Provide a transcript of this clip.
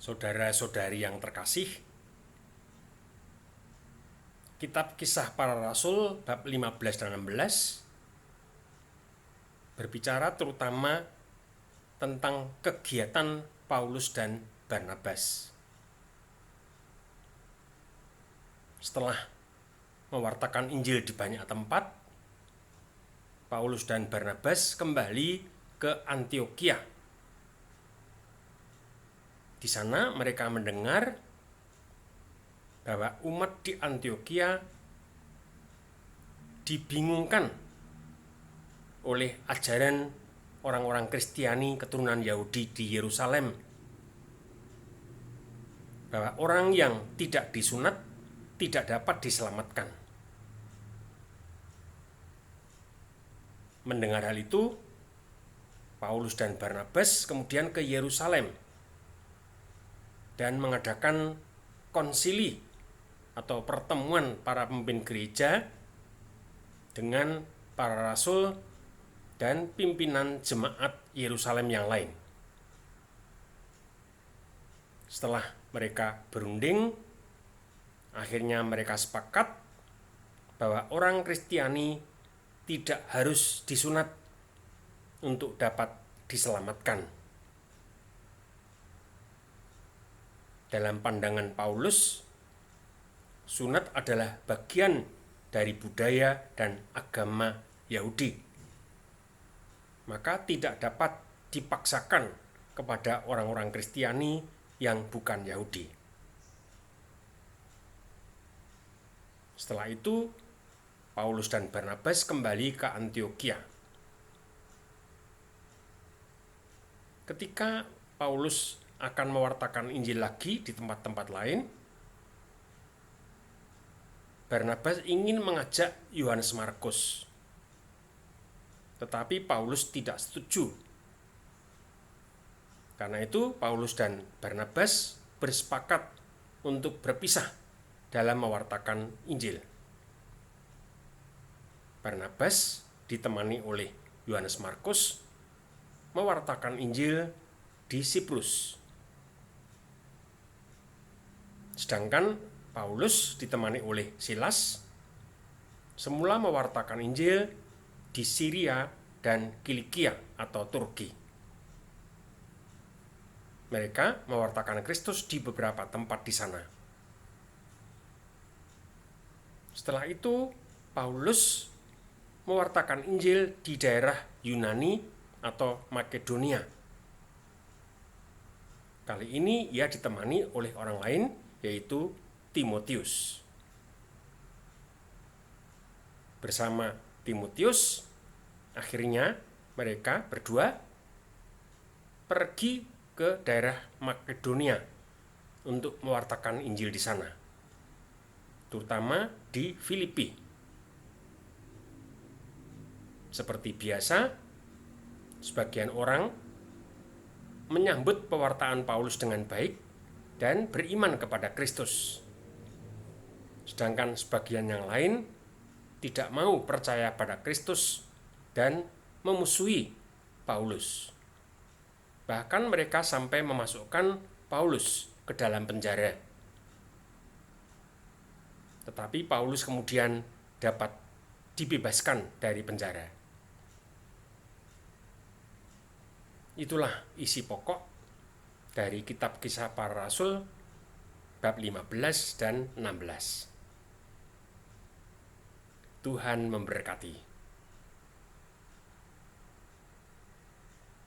Saudara-saudari yang terkasih, Kitab Kisah Para Rasul bab 15 dan 16 berbicara terutama tentang kegiatan Paulus dan Barnabas. Setelah mewartakan Injil di banyak tempat, Paulus dan Barnabas kembali ke Antiokhia. Di sana mereka mendengar bahwa umat di Antiokhia dibingungkan oleh ajaran orang-orang Kristiani keturunan Yahudi di Yerusalem, bahwa orang yang tidak disunat tidak dapat diselamatkan. Mendengar hal itu, Paulus dan Barnabas kemudian ke Yerusalem dan mengadakan konsili atau pertemuan para pemimpin gereja dengan para rasul dan pimpinan jemaat Yerusalem yang lain. Setelah mereka berunding, akhirnya mereka sepakat bahwa orang Kristiani tidak harus disunat untuk dapat diselamatkan. Dalam pandangan Paulus, sunat adalah bagian dari budaya dan agama Yahudi, maka tidak dapat dipaksakan kepada orang-orang Kristiani yang bukan Yahudi. Setelah itu, Paulus dan Barnabas kembali ke Antiokhia. Ketika Paulus akan mewartakan Injil lagi di tempat-tempat lain, Barnabas ingin mengajak Yohanes Markus, tetapi Paulus tidak setuju. Karena itu Paulus dan Barnabas bersepakat untuk berpisah dalam mewartakan Injil. Barnabas ditemani oleh Yohanes Markus mewartakan Injil di Siprus. Sedangkan Paulus ditemani oleh Silas semula mewartakan Injil di Syria dan Kilikia atau Turki. Mereka mewartakan Kristus di beberapa tempat di sana. Setelah itu, Paulus mewartakan Injil di daerah Yunani atau Makedonia. Kali ini ia ditemani oleh orang lain, yaitu Timotius. Bersama Timotius, akhirnya mereka berdua pergi ke daerah Makedonia untuk mewartakan Injil di sana, terutama di Filipi. Seperti biasa, sebagian orang menyambut pewartaan Paulus dengan baik dan beriman kepada Kristus. Sedangkan sebagian yang lain tidak mau percaya pada Kristus dan memusuhi Paulus. Bahkan mereka sampai memasukkan Paulus ke dalam penjara. Tetapi Paulus kemudian dapat dibebaskan dari penjara. Itulah isi pokok dari Kitab Kisah Para Rasul bab 15 dan 16. Tuhan memberkati.